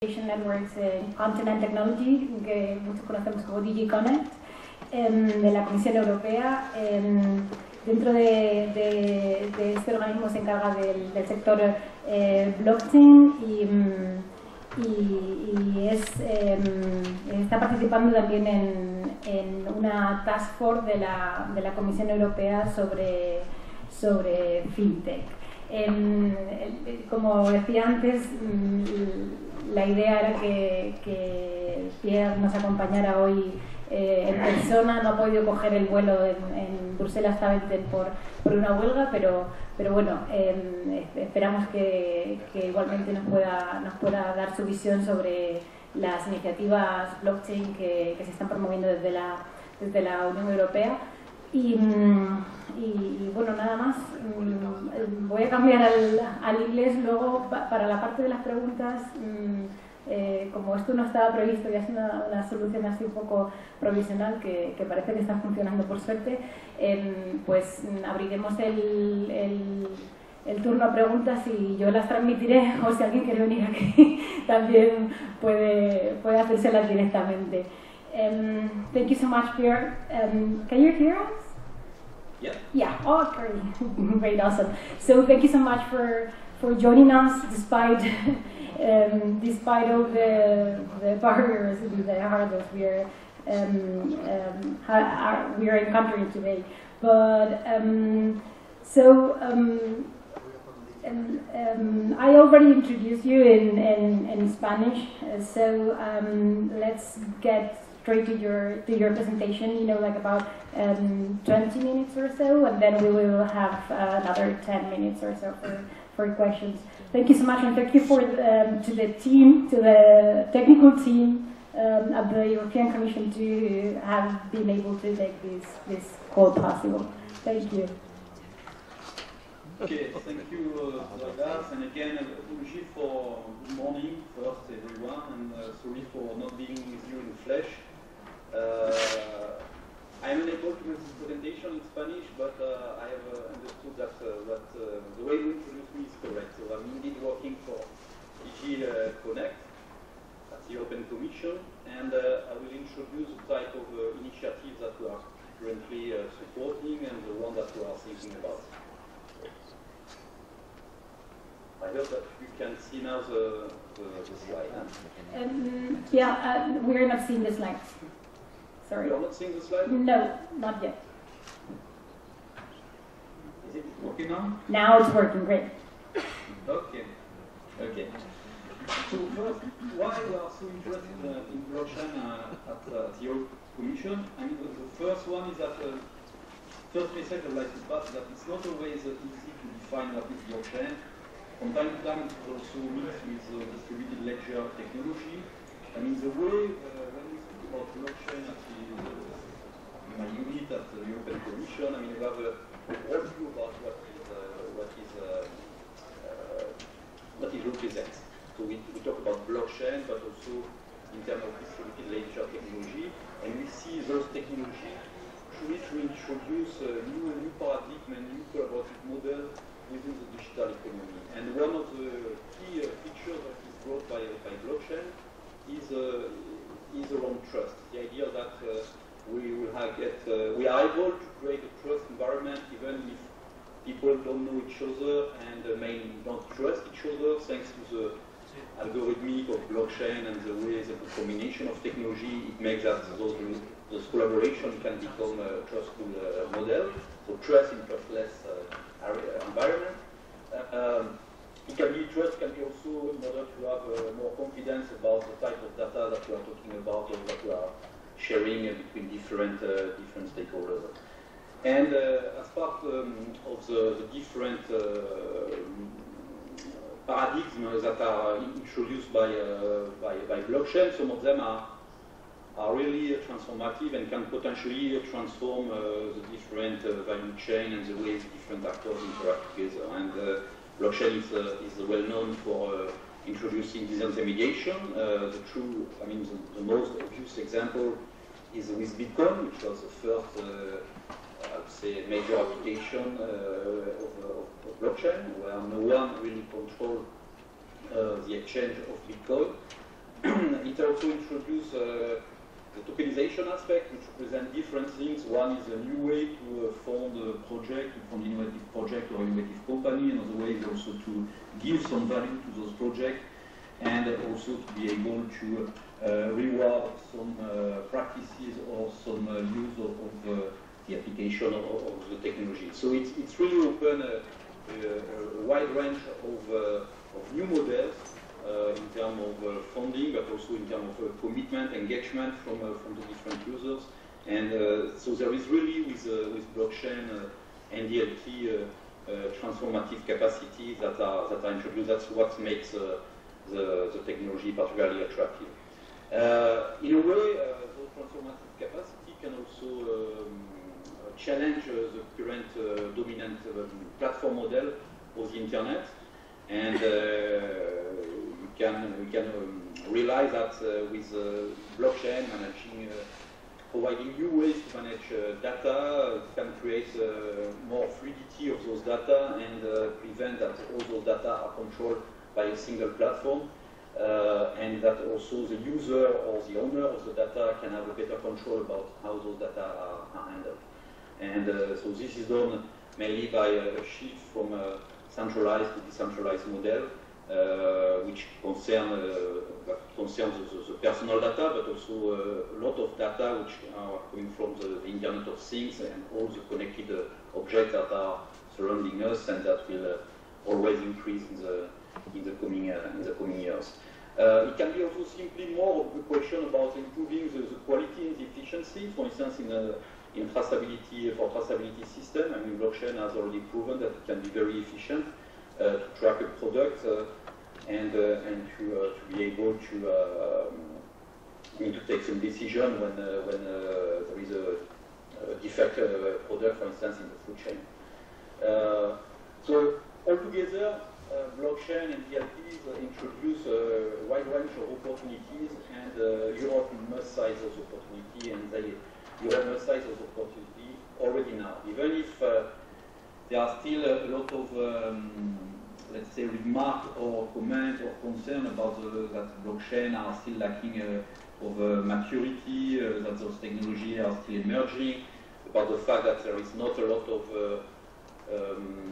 Networks en Content and Technology, que muchos conocemos como DigiConnect, de la Comisión Europea. Dentro de este organismo se encarga del sector blockchain y está participando también en una task force de la Comisión Europea sobre fintech. Como decía antes, la idea era que Pierre nos acompañara hoy en persona. No ha podido coger el vuelo en Bruselas esta vez por una huelga, pero bueno, esperamos que igualmente nos pueda dar su visión sobre las iniciativas blockchain que se están promoviendo desde la Unión Europea. Y bueno, nada más, voy a cambiar al inglés luego para la parte de las preguntas. Como esto no estaba previsto y es una solución así un poco provisional que parece que está funcionando por suerte, pues abriremos el turno a preguntas y yo las transmitiré, o si alguien quiere venir aquí también puede hacérselas directamente. Thank you so much, Pierre. Can you hear us? Yeah. Yeah. Oh, great. Great, awesome. So thank you so much for joining us despite all the barriers and the hurdles we are encountering today. But I already introduced you in Spanish, so let's get straight to your presentation. Like about 20 minutes or so, and then we will have another 10 minutes or so for questions. Thank you so much, and thank you to the team, to the technical team at the European Commission to have been able to make this call possible. Thank you. Okay, thank you, Douglas, and again, apology for good morning first, everyone, and sorry for not being with you in flesh. I'm unable to make this presentation in Spanish, but I have understood that the way you introduce me is correct. So I'm indeed working for DigiConnect at the European Commission, and I will introduce the type of initiatives that we are currently supporting and the one that we are thinking about. I hope that you can see now the slide. Yeah, we're not seeing the slides. Sorry. You're not seeing the slide? No, not yet. Is it working now? Now it's working, great. Okay. Okay. So first, why we are so interested in blockchain at the European Commission? I mean, the first one is that first message I'd like to pass is that it's not always easy to define what is blockchain. From time to time, it's also mixed with distributed ledger technology. I mean, the way when we speak about blockchain at my unit at the European Commission, I mean, we have a broad view about what it represents. So we talk about blockchain, but also in terms of distributed ledger technology, and we see those technologies truly to introduce a new paradigm and new collaborative model within the digital economy. And one of the key features that is brought by blockchain is around trust. The idea that we are able to create a trust environment even if people don't know each other and don't trust each other, thanks to the algorithmic of blockchain and the ways of the combination of technology. It makes that those collaboration can become a trustful model. So trust in trustless environment. Trust can be also in order to have more confidence about the type of data that we are talking about or that we are sharing between different stakeholders. And as part of the different paradigms that are introduced by blockchain, some of them are really transformative and can potentially transform the different value chain and the ways different actors interact together. And blockchain is well known for introducing disintermediation. The most obvious example is with Bitcoin, which was the first, I would say, major application of blockchain, where no one really controlled the exchange of Bitcoin. it also introduced the tokenization aspect, which presents different things. One is a new way to fund a project, to fund innovative project or innovative company. Another way is also to give some value to those projects, and also to be able to reward some practices or some use of the application of the technology. So it's really open a wide range of new models in terms of funding, but also in terms of commitment, engagement from the different users. And so there is really, with blockchain and DLT, transformative capacities that are introduced. That's what makes the technology particularly attractive. In a way, those transformative capacity can also challenge the current dominant platform model of the internet, and we can realize that with blockchain managing, providing new ways to manage data, can create more fluidity of those data and prevent that all those data are controlled by a single platform, and that also the user or the owner of the data can have a better control about how those data are handled. And so this is done mainly by a shift from a centralized to decentralized model, which concerns the personal data, but also a lot of data which are coming from the Internet of Things and all the connected objects that are surrounding us, and that will always increase in the coming years. It can be also simply more of a question about improving the quality and the efficiency. For instance, in traceability, for traceability system, I mean, blockchain has already proven that it can be very efficient to track a product and to be able to take some decision when there is a defect product, for instance, in the food chain. So altogether, blockchain and DLTs introduce a wide range of opportunities, and Europe must seize those opportunities, and Europe must seize those opportunities already now. Even if there are still a lot of, let's say, remark or comment or concern about that blockchain are still lacking of maturity, that those technologies are still emerging, about the fact that there is not a lot of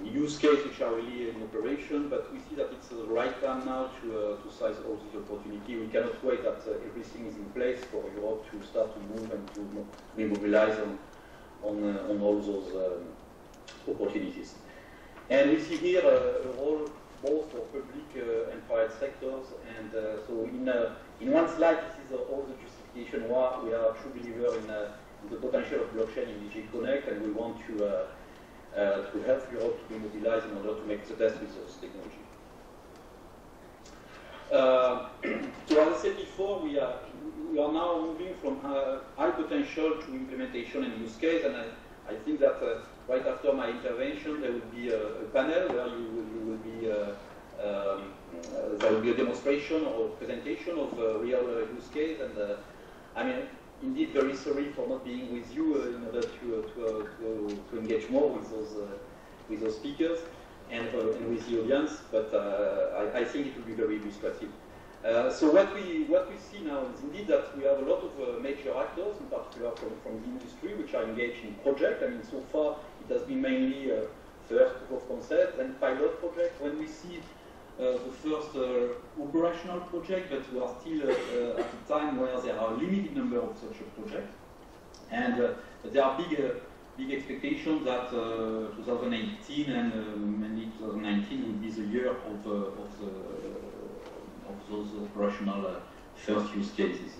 use cases which are really in operation, but we see that it's the right time now to seize all these opportunities. We cannot wait that everything is in place for Europe to start to move and to be mobilized on all those opportunities. And we see here a role both for public and private sectors, and so in one slide this is all the justification why we are a true believer in the potential of blockchain in DG Connect, and we want to help Europe to be mobilized in order to make the test with this technology. So as I said before, we are now moving from high potential to implementation and use case, and I think that right after my intervention there will be a panel where there will be a demonstration or presentation of real use case, and I mean, indeed very sorry for not being with you in order to engage more with those speakers and with the audience, but I think it will be very illustrative. So what we see now is indeed that we have a lot of major actors, in particular from the industry, which are engaged in projects. I mean, so far it has been mainly first proof of concept, then pilot project. When we see the first operational project, but we are still at a time where there are a limited number of such a project, and there are big expectations that 2018 and mainly 2019 will be the year of those operational first use cases.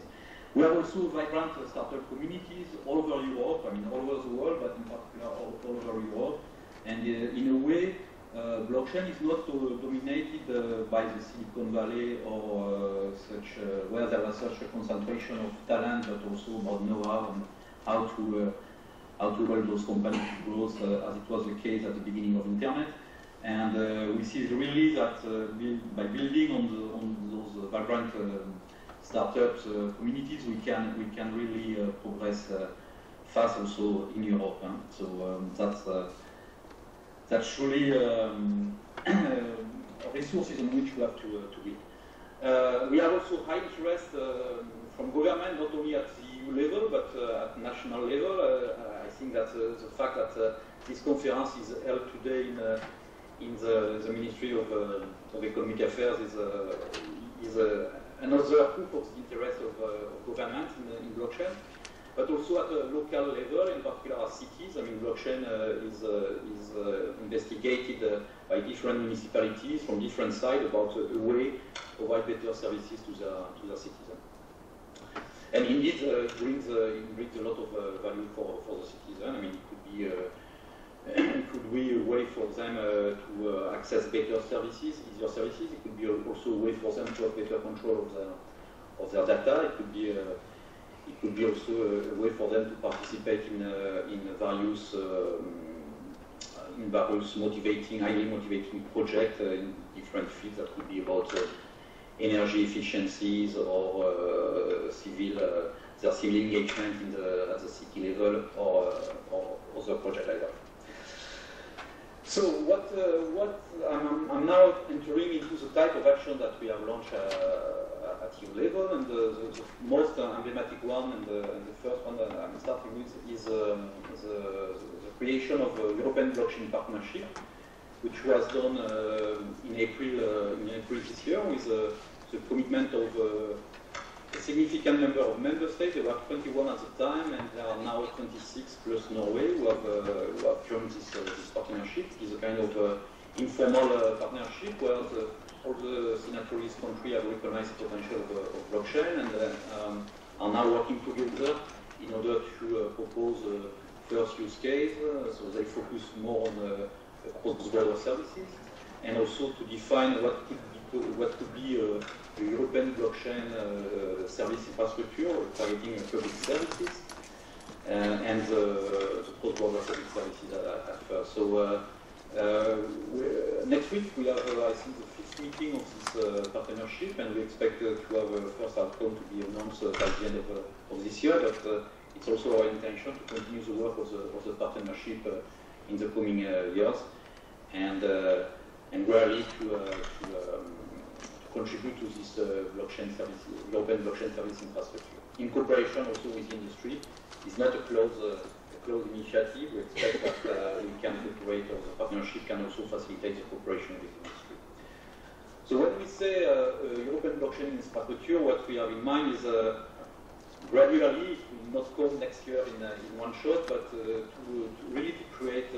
We have also vibrant startup communities all over Europe, I mean all over the world, but in particular all over Europe, and in a way blockchain is not dominated by the Silicon Valley or where there was such a concentration of talent, but also about know-how and how to help those companies to grow, as it was the case at the beginning of internet. And we see really that by building on those vibrant startups communities, we can really progress fast also in Europe. Huh? So that's truly resources on which we have to build. We have also high interest from government, not only at the EU level, but at national level. I think that the fact that this conference is held today in the Ministry of Economic Affairs is another proof of the interest of government in blockchain, but also at a local level, in particular cities. I mean, blockchain is investigated by different municipalities from different sides about a way to provide better services to their citizens. And indeed, it brings a lot of value for the citizen. I mean, it could be a way for them to access better services, easier services. It could be also a way for them to have better control of their data. It could be also a way for them to participate in various highly motivating projects in different fields that could be about energy efficiencies or their civil engagement at the city level or other projects like that. So I'm now entering into the type of action that we have launched at EU level, and the most emblematic one and the first one that I'm starting with is the creation of a European Blockchain Partnership, which was done in April this year with the commitment of a significant number of member states. There were 21 at the time, and there are now 26 plus Norway who have joined this partnership. It is a kind of informal partnership where all the signatories countries have recognized the potential of blockchain and are now working together in order to propose first use case. So they focus more on cross-border services, and also to define what could be a European blockchain service infrastructure targeting public services and the cross-border public services at first. So next week we have, I think, the 5th meeting of this partnership, and we expect to have a first outcome to be announced by the end of this year. But it's also our intention to continue the work of the partnership in the coming years, and really to contribute to this blockchain service, European blockchain service infrastructure, in cooperation also with industry. It's not a closed initiative. We expect that we can cooperate, or the partnership can also facilitate the cooperation with industry. So when we say European blockchain infrastructure, what we have in mind is gradually, it will not come next year in one shot, but to really create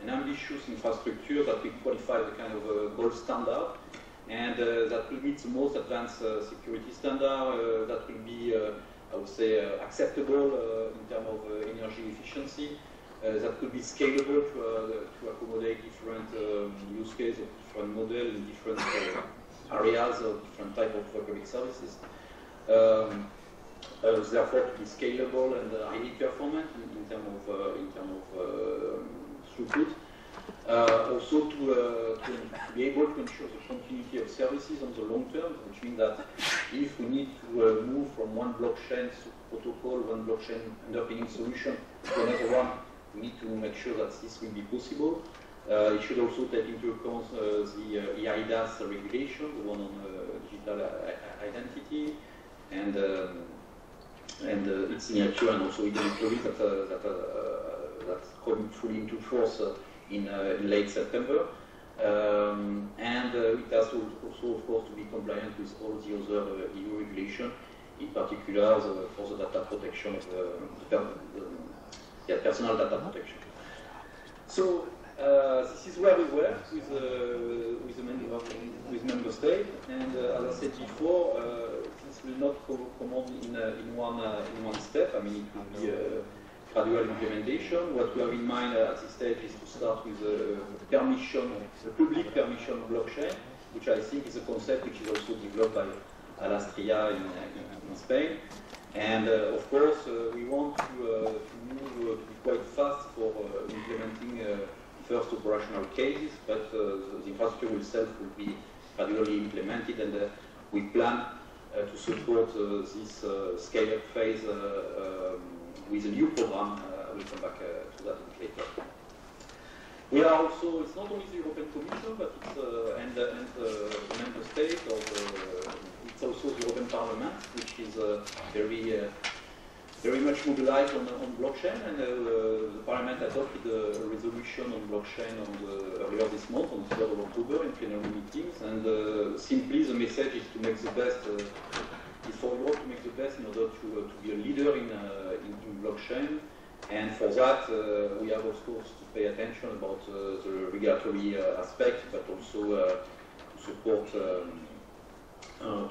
an ambitious infrastructure that will qualify the kind of gold standard, and that will meet the most advanced security standard, that will be, I would say, acceptable in terms of energy efficiency, that could be scalable to accommodate different use cases, different models in different areas of different type of public services. Therefore, to be scalable and highly performant in terms of throughput. Also to be able to ensure the continuity of services on the long term, which means that if we need to move from one blockchain protocol, one blockchain underpinning solution to another one, we need to make sure that this will be possible. It should also take into account the eIDAS regulation, the one on digital identity, and its signature, and also eventually that's coming fully into force in late September. And it has to also, of course, to be compliant with all the other EU regulation, in particular for the data protection of personal data protection. So this is where we were with member states, and as I said before, this will not come on in one step. I mean, it will be gradual implementation. What we have in mind at this stage is to start with a public permission blockchain, which I think is a concept which is also developed by Alastria in Spain. And of course, we want to move to be quite fast for implementing first operational cases, but the infrastructure itself will be gradually implemented, and we plan to support this scale-up phase with a new program. I will come back to that later. We are also, it's not only the European Commission, but it's and the member state, or it's also the European Parliament, which is very much mobilized on blockchain, and the Parliament adopted a resolution on blockchain earlier this month, on the 3rd of October, in plenary meetings, and simply the message is to make the best, is for Europe to make the best in order to be a leader in blockchain, and for that we have of course to pay attention about the regulatory aspect, but also to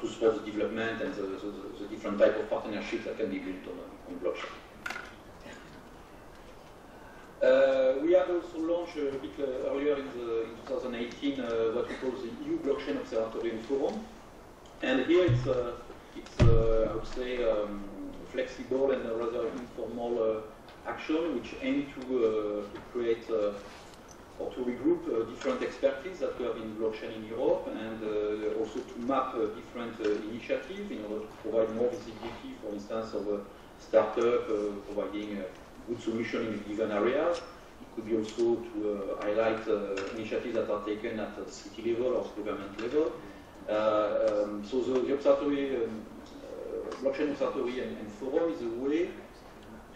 support the development and the different type of partnerships that can be built on blockchain. We had also launched a bit earlier in 2018 what we call the EU Blockchain Observatory and Forum, and here it's I would say flexible and rather informal action which aim to create or to regroup different expertise that we have in blockchain in Europe, and also to map different initiatives in order to provide more visibility, for instance, of a startup providing a good solution in a given area. It could be also to highlight initiatives that are taken at the city level or government level. So the observatory, blockchain observatory and forum is a way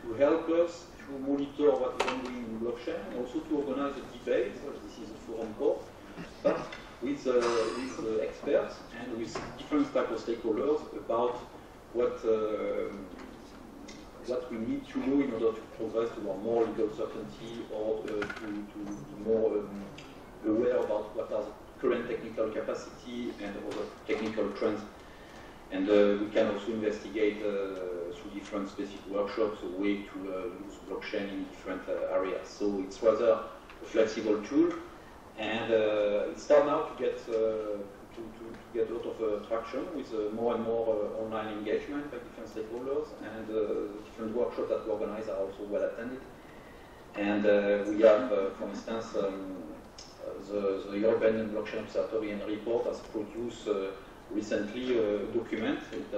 to help us to monitor what is ongoing in blockchain, and also to organize a debate. This is a forum court, but with experts and with different types of stakeholders about what we need to do in order to progress toward more legal certainty, or to be more aware about what are the current technical capacity and other technical trends. And we can also investigate through different specific workshops a way to use blockchain in different areas. So it's rather a flexible tool, and it starts now to get a lot of traction with more and more online engagement by different stakeholders, and different workshops that we organize are also well attended. And we have, for instance, the European Blockchain Observatory and Report has produced recently a document. It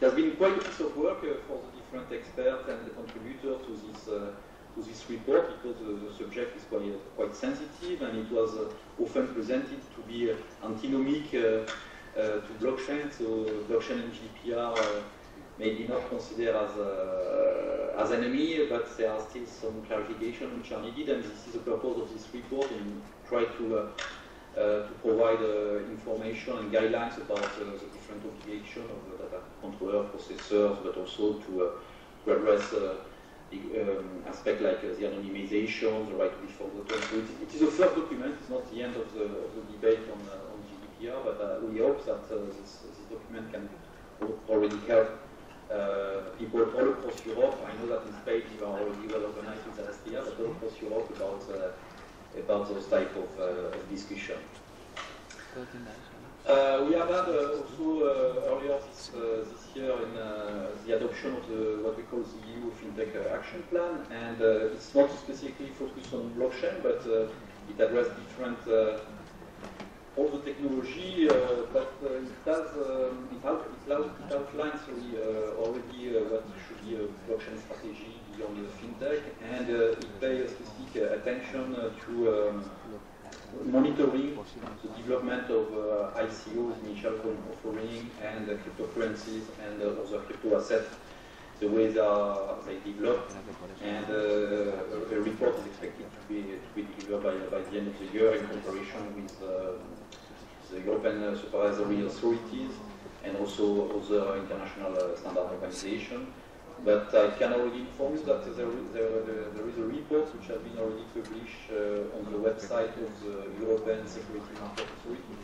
has been quite a piece of work for the different experts and the contributors to this report, because the subject is quite sensitive, and it was often presented to be antinomic to blockchain. So blockchain and GDPR may be not considered as enemy, but there are still some clarification which are needed, and this is the purpose of this report, and try to provide information and guidelines about the different obligations of the data controller, processors, but also to address aspects like the anonymization, the right to be forgotten. So it is a first document. It's not the end of the debate on GDPR, but we hope that this document can already help people all across Europe. I know that in Spain you are already well organized with SPA, but all across Europe about those type of discussion. We have had also earlier this year in the adoption of what we call the EU FinTech Action Plan, and it's not specifically focused on blockchain, but it addresses different all the technology, but it outlines already what should be a blockchain strategy beyond the fintech, and it pays specific attention to monitoring the development of ICOs, initial coin offering, and cryptocurrencies and other crypto assets, the way they develop, and a report is expected to be delivered by the end of the year in cooperation with the European supervisory authorities and also other international standard organizations. But I can already inform you that there is a report which has been already published on the website of the European Security Market Authority.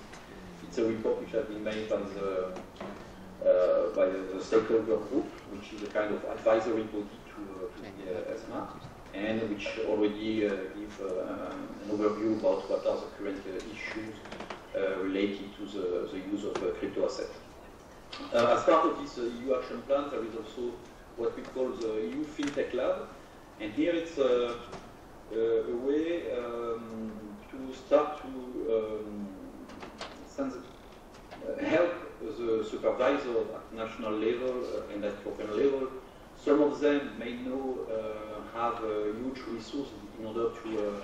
It's a report which has been made by the stakeholder group, which is a kind of advisory body to the ESMA, and which already give an overview about what are the current issues related to the use of crypto assets. As part of this EU action plan, there is also what we call the EU FinTech Lab, and here it's a way to start to help the supervisors at national level and at European level. Some of them may have huge resources in order to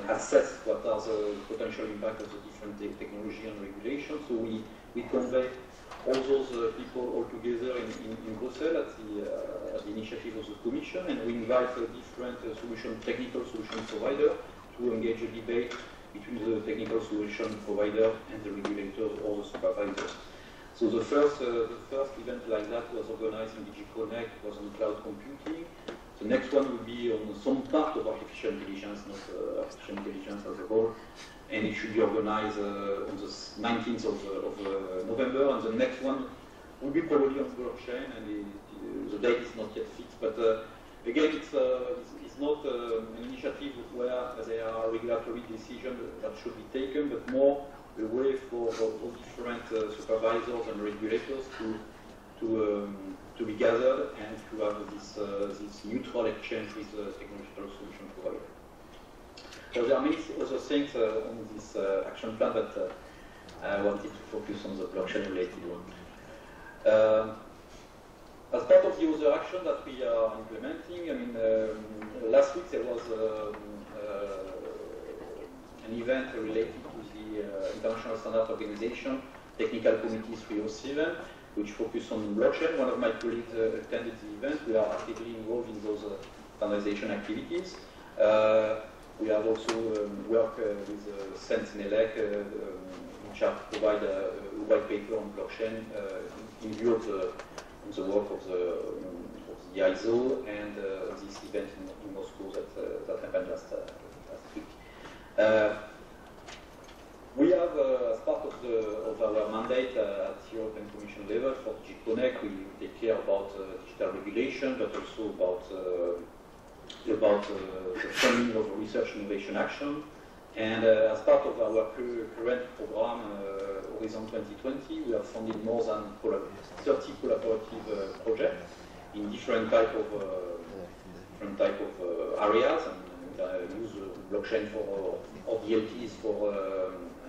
assess what are the potential impact of the different technology and regulation. So we convey all those people all together in Brussels at the initiative of the Commission, and we invite different technical solution providers to engage a debate between the technical solution provider and the regulators or the supervisors. So the first event like that was organized in DG Connect, was on cloud computing. The next one will be on some part of artificial intelligence, not artificial intelligence as a whole, and it should be organized on the 19th of November, and the next one will be probably on blockchain, and the date is not yet fixed, but again, it's not an initiative where there are regulatory decisions that should be taken, but more a way for all different supervisors and regulators to be gathered and to have this neutral exchange with the technological solution provider. So there are many other things on this action plan, but I wanted to focus on the blockchain-related one. As part of the other action that we are implementing, I mean, last week there was an event related to the International Standard Organization Technical Committee 307, which focused on blockchain. One of my colleagues attended the event. We are actively involved in those standardization activities. We have also worked with Sentinelec, which have provided a white paper on blockchain in view of the work of the ISO and this event in Moscow that happened last week. We have, as part of our mandate at European Commission level for DG Connect, we take care about digital regulation, but also about the funding of research innovation action. And as part of our current program, Horizon 2020, we have funded more than 30 collaborative projects in different type of areas, and use blockchain for DLTs for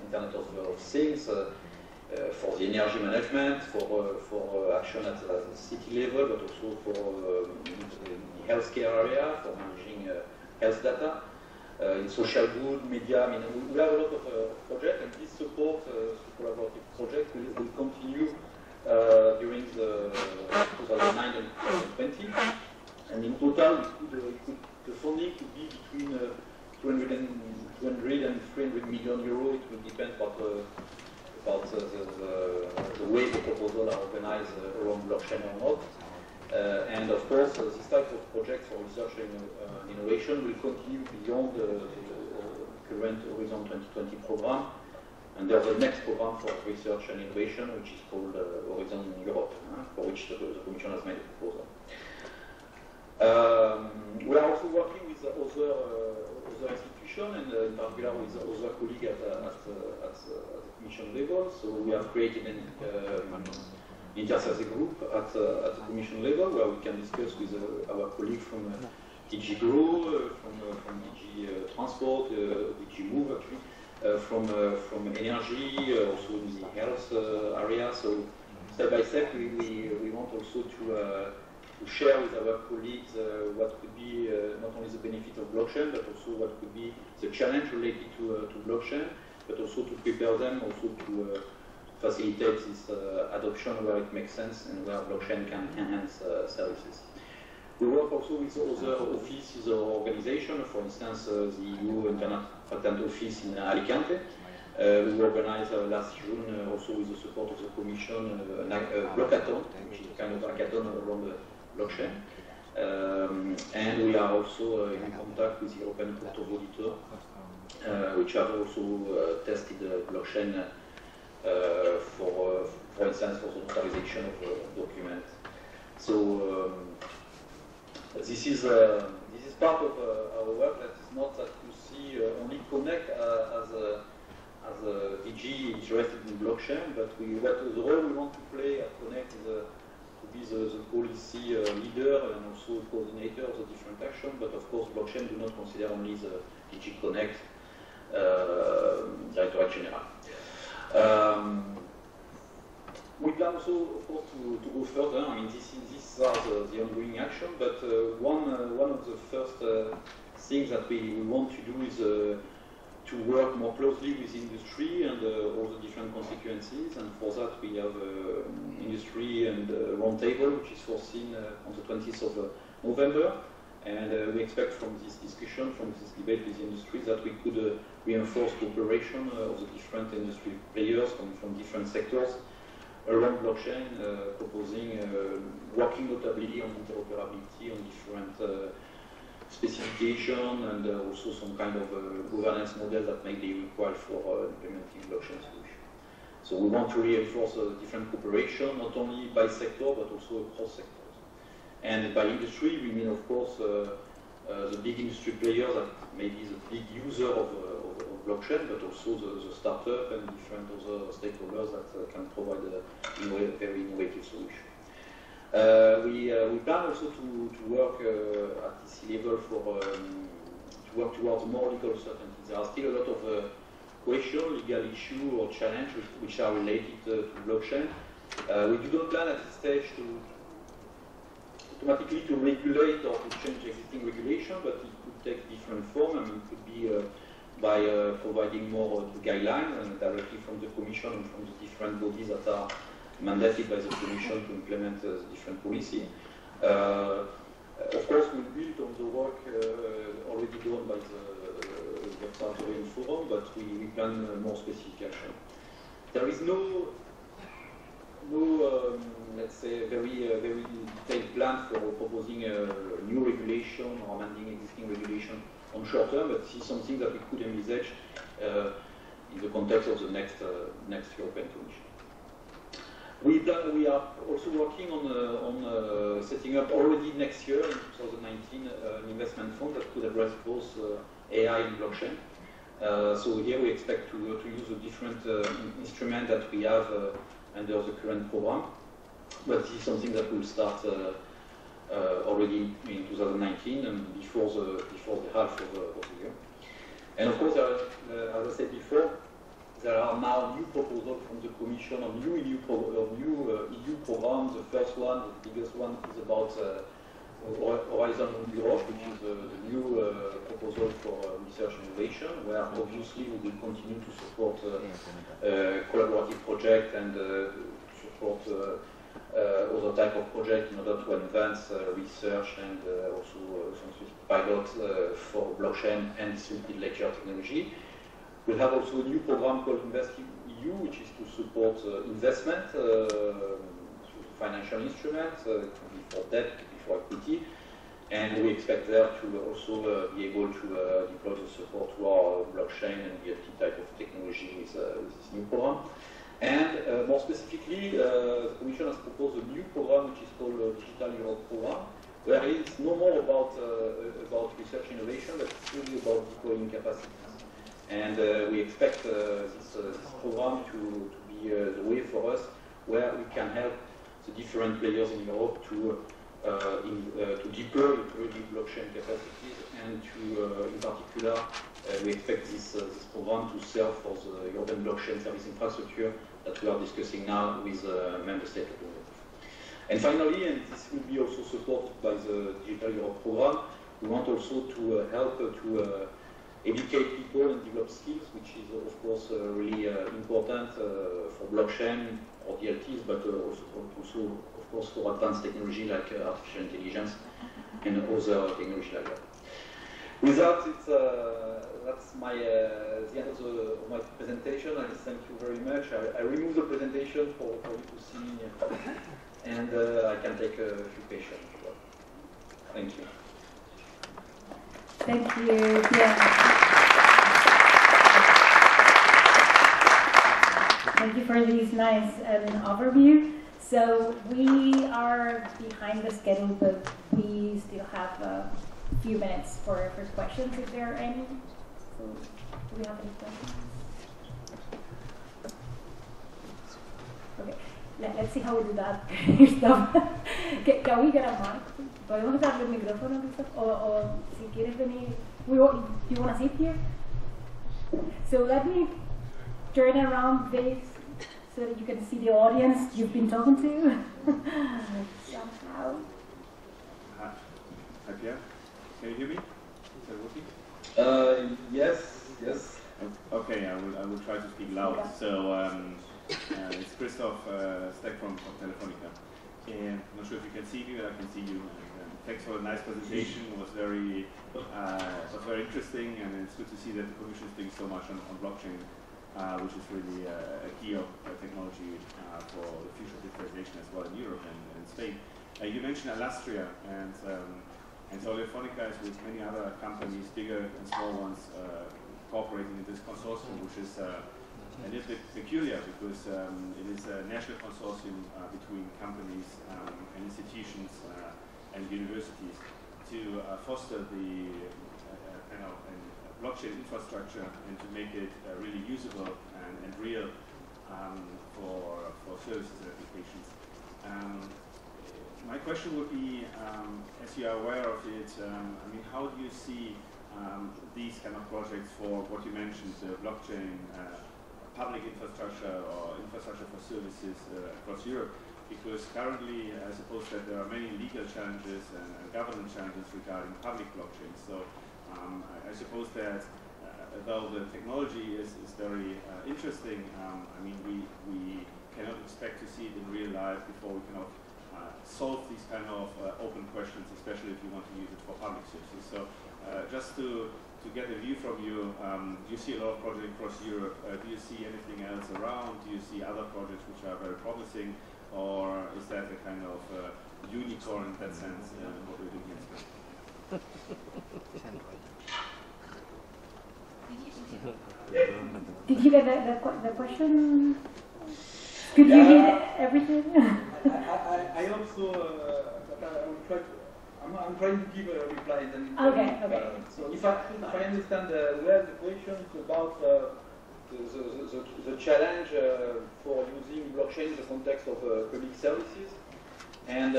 Internet of Things, for the energy management, for action at the city level, but also for the healthcare area, for managing health data. In social good, media, I mean, we have a lot of projects, and this support collaborative project will continue during the 2009 and 2020. And in total, the funding could be between 200 and 300 million euros. It will depend about the way the proposals are organized around blockchain or not. And of course, this type of project for research and innovation will continue beyond the current Horizon 2020 program. And there's a next program for research and innovation, which is called Horizon Europe, for which the Commission has made a proposal. We are also working with other institutions, and in particular with other colleagues at the Commission level. So we have created an inter-service group at the Commission level, where we can discuss with our colleagues from DG Grow, from DG Transport, DG Move actually, from energy, also in the health area. So step by step, we want also to share with our colleagues what could be not only the benefit of blockchain, but also what could be the challenge related to blockchain, but also to prepare them also to facilitate this adoption where it makes sense and where blockchain can enhance services. We work also with other offices or organizations, for instance, the EU Internet Patent Office in Alicante. We organized last June, also with the support of the Commission, a blockathon, which is a kind of hackathon around the blockchain. And we are also in contact with the European Court of Auditors, which have also tested blockchain for instance, for the notarization of documents. So this is part of our work. That is not that you see only Connect as a DG interested in blockchain, but the role we want to play at Connect is to be the policy leader and also coordinator of the different actions. But of course, blockchain do not consider only the DG Connect Directorate General. We plan also, of course, to go further. I mean, these are the ongoing action, but one of the first things that we want to do is to work more closely with industry and all the different constituencies, and for that we have industry and roundtable, which is foreseen on the 20th of November, and we expect from this discussion, from this debate with industry, that we could reinforce cooperation of the different industry players from different sectors around blockchain, proposing working notably on interoperability, on different specification, and also some kind of governance model that may be required for implementing blockchain solution. So we want to reinforce different cooperation, not only by sector, but also across sectors. And by industry, we mean, of course, the big industry players that may be the big user of blockchain, but also the startup and different other stakeholders that can provide a very innovative solution. We plan also to work at this level to work towards more legal certainty. There are still a lot of questions, legal issues or challenges which are related to blockchain. We do not plan at this stage to automatically to regulate or to change existing regulation, but it could take different form. I mean, it could be by providing more guidelines and directly from the Commission and from the different bodies that are mandated by the Commission to implement the different policy. Of course, we build on the work already done by the Observatory Forum, but we plan more specific action. There is no let's say, very detailed plan for proposing a new regulation or amending existing regulation on short term, but this is something that we could envisage in the context of the next European Commission. We are also working on setting up already next year, in 2019, an investment fund that could address both AI and blockchain. So here we expect to use a different instrument that we have under the current program, but this is something that will start already in 2019 and before the half of the year. And of course, as I said before, there are now new proposals from the Commission on new EU programs. The first one, the biggest one, is about Horizon Europe, which is the new proposal for research and innovation, where obviously we will continue to support collaborative projects and support other type of projects in order to advance research and also some specific pilots for blockchain and distributed ledger technology. We'll have also a new program called InvestEU, which is to support investment through financial instruments, it can be for debt, it can be for equity, and we expect there to also be able to deploy the support to our blockchain and DLT type of technology with this new program. And more specifically, the Commission has proposed a new program which is called Digital Europe Program, where it's no more about research innovation, but it's really about deploying capacities. And we expect this program to be the way for us, where we can help the different players in Europe to deploy early blockchain capacities, and to, in particular, we expect this program to serve for the European blockchain service infrastructure that we are discussing now with member state representatives. And finally, and this will be also supported by the Digital Europe program, we want also to help to educate people and develop skills, which is of course really important for blockchain or DLTs, but also of course for advanced technology like artificial intelligence and other technology like that. With that, that's the end of my presentation. I thank you very much. I remove the presentation for you to see, and I can take a few questions. Thank you. Thank you, Pierre. Thank you for this nice overview. So we are behind the schedule, but we still have a few minutes for first questions, if there are any. So, do we have any questions? Okay, let's see how we do that. Can we get a mic? ¿Podemos darle el micrófono, Christoph? O si quieres venir, do you want to sit here? So let me turn around this so that you can see the audience you've been talking to. Somehow. Hi, Pierre. Can you hear me? that working? Yes, yes. Okay, I will try to speak loud. So it's Christoph Steck from Telefonica. And I'm not sure if you can see me, but I can see you. And thanks for a nice presentation. It was very interesting, and it's good to see that the Commission is doing so much on blockchain, which is really a key of technology for the future of digitalization as well in Europe and Spain. You mentioned Alastria, and Telefonica is with many other companies, bigger and small ones, cooperating in this consortium, which is a little bit peculiar because it is a national consortium between companies and institutions and universities to foster the kind of blockchain infrastructure and to make it really usable and real for services and applications. My question would be, as you are aware of it, I mean, how do you see these kind of projects for what you mentioned, blockchain, public infrastructure or infrastructure for services across Europe? Because currently, I suppose that there are many legal challenges and governance challenges regarding public blockchain. So I suppose that though the technology is very interesting, I mean, we cannot expect to see it in real life before we cannot solve these kind of open questions, especially if you want to use it for public services. So just to get a view from you, you see a lot of projects across Europe. Do you see anything else around? Do you see other projects which are very promising? Or is that a kind of unicorn in that sense, what we're doing here in Spain? Did you get the question? Could you read everything? I also, I'm trying to give a reply. Then okay. So if I understand well, the question is about the challenge for using blockchain in the context of public services, and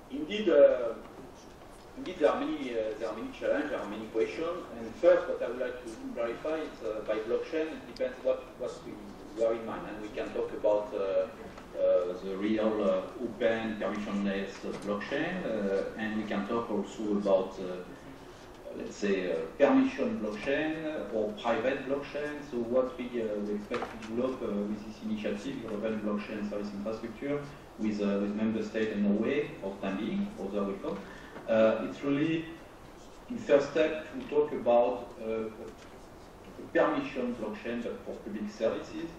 indeed there are many challenges, there are many questions. And first, what I would like to clarify is by blockchain, it depends what we are in mind, and we can talk about the real open permissionless blockchain, and we can talk also about let's say permission blockchain or private blockchain. So what we expect to develop with this initiative, European Blockchain Service Infrastructure, with member states and Norway for the time being, other will come. It's really in first step to talk about permission blockchain but for public services,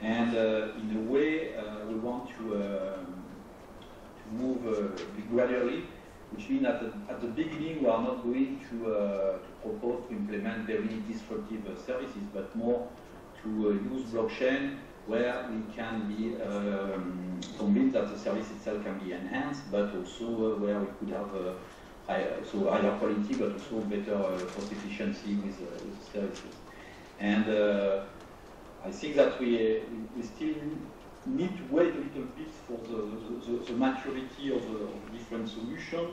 and in a way we want to move gradually, which means at the beginning we are not going to propose to implement very disruptive services, but more to use blockchain where we can be convinced that the service itself can be enhanced, but also where we could have higher quality, but also better cost efficiency with services. And I think that we still need to wait a little bit for the maturity of the different solutions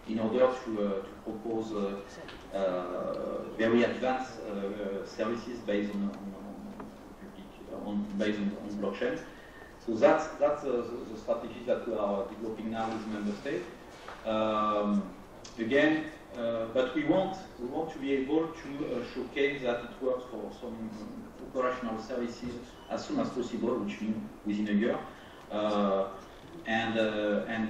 in order to propose very advanced services based on blockchain. So that's the strategy that we are developing now with member states. Again, but we want to be able to showcase that it works for some operational services as soon as possible, which means within a year, and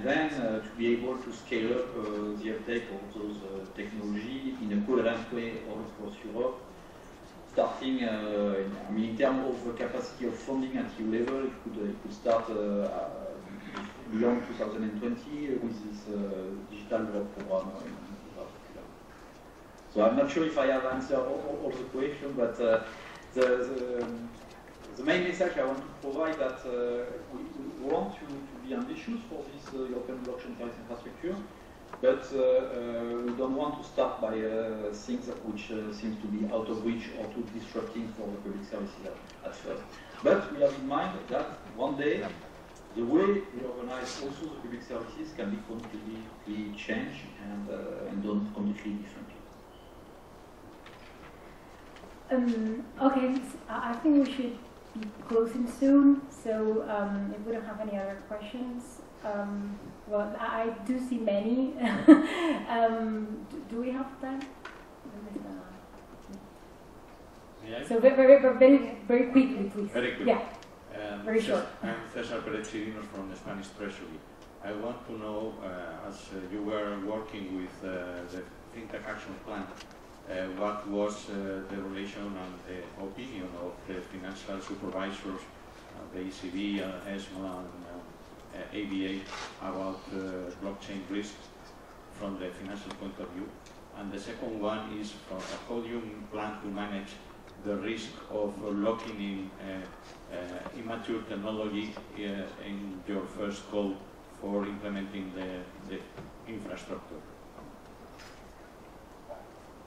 then to be able to scale up the uptake of those technology in a coherent way all across Europe. Starting, I mean, in terms of capacity of funding at EU level, it could start beyond 2020 with this digital Europe program in particular. So I'm not sure if I have answered all the questions, but the main message I want to provide that we want to be ambitious for this European blockchain service infrastructure, but we don't want to start by things which seems to be out of reach or too disrupting for the public services at first. But we have in mind that one day the way we organize also the public services can be completely changed and done completely differently. Okay, so I think we should be closing soon, so if we don't have any other questions, Well, I do see many. Do we have time? Yeah. So very quickly, please. Very quick. Yeah. Very short. I'm Cesar Pérez Chirino from the Spanish Treasury. I want to know, as you were working with the FinTech Action Plan, what was the relation and the opinion of the financial supervisors, the ECB, ESMA, and ABA about blockchain risk from the financial point of view? And the second one is how do you plan to manage the risk of locking in immature technology in your first call for implementing the infrastructure?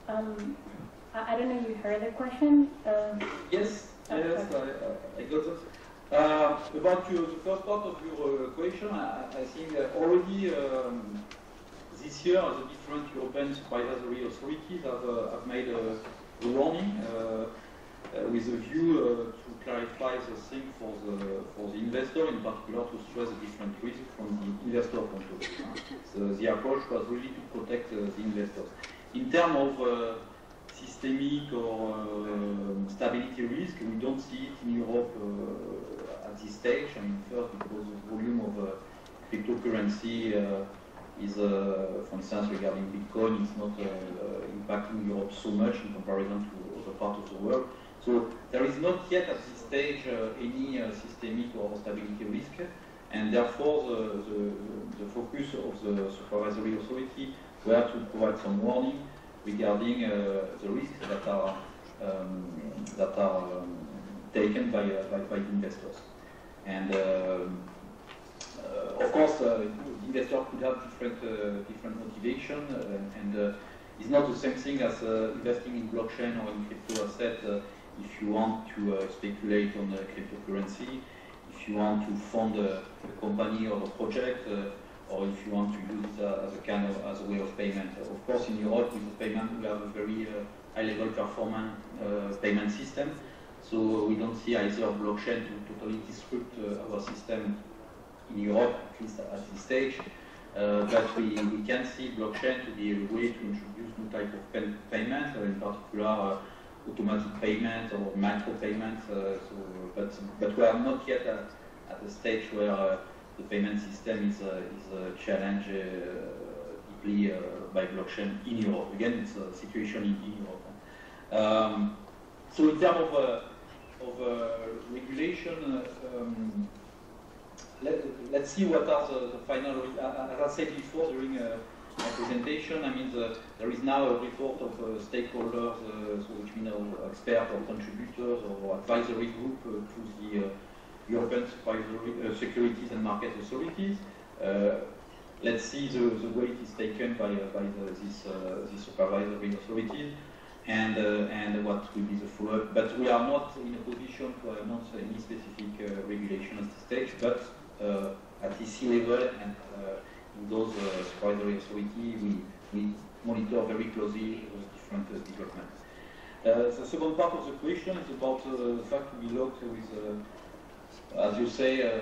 I don't know if you heard the question. Yes, I got it. About the first part of your question, I think already this year the different European supervisory authorities have made a warning with a view to clarify the thing for the investor, in particular to stress the different risks from the investor point of view. So the approach was really to protect the investors. In terms of systemic or stability risk, we don't see it in Europe at this stage. I mean, first because the volume of cryptocurrency is, for instance, regarding Bitcoin, is not impacting Europe so much in comparison to other parts of the world. So there is not yet at this stage any systemic or stability risk, and therefore the focus of the supervisory authority were to provide some warning regarding the risks that are taken by investors. And of course, the investor could have different motivation, and it's not the same thing as investing in blockchain or in crypto asset. If you want to speculate on cryptocurrency, if you want to fund a company or a project, or if you want to use it as a way of payment. Of course, in Europe, with the payment, we have a very high-level performance payment system. So we don't see either blockchain to totally disrupt our system in Europe, at least at this stage. But we can see blockchain to be a way to introduce new type of payment, in particular automatic payment or micro payment. But we are not yet at the stage where the payment system is challenged deeply by blockchain in Europe. Again, it's a situation in Europe. So in terms of regulation, let's see what are the final. As I said before during my presentation, I mean there is now a report of stakeholders, so which means experts or contributors or advisory group to the European Securities and Market Authorities. Let's see the way it is taken by these supervisory authorities, and what will be the follow-up. But we are not in a position to announce any specific regulation at this stage, but at the C level and in those supervisory authorities, we monitor very closely those different developments. The second part of the question is about the fact to be locked with, as you say,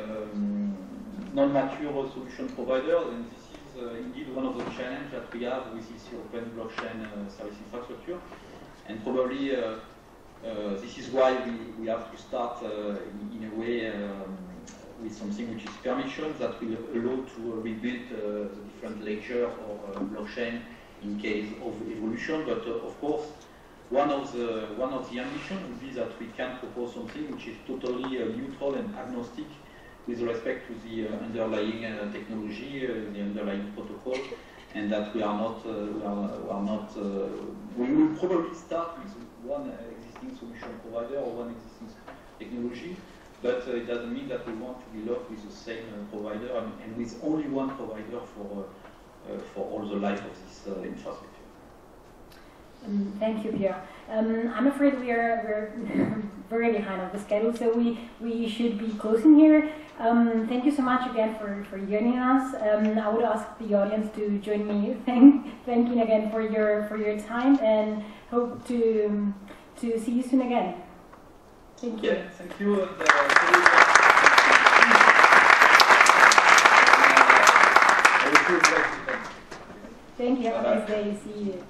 non-mature solution providers, and this is indeed one of the challenges that we have with this European blockchain service infrastructure. And probably this is why we have to start in a way with something which is permission that will allow to rebuild the different ledger or blockchain in case of evolution. But of course, one of the ambitions would be that we can propose something which is totally neutral and agnostic with respect to the underlying technology, the underlying protocol, and that we are not. We will probably start with one existing solution provider or one existing technology, but it doesn't mean that we want to be locked with the same provider and with only one provider for all the life of this infrastructure. Thank you, Pierre. I'm afraid we're very behind on the schedule, so we should be closing here. Thank you so much again for joining us. I would ask the audience to join me thanking again for your time, and hope to see you soon again. Thank you. Yeah, thank you. Thank you. Have a Bye-bye. nice day. See you.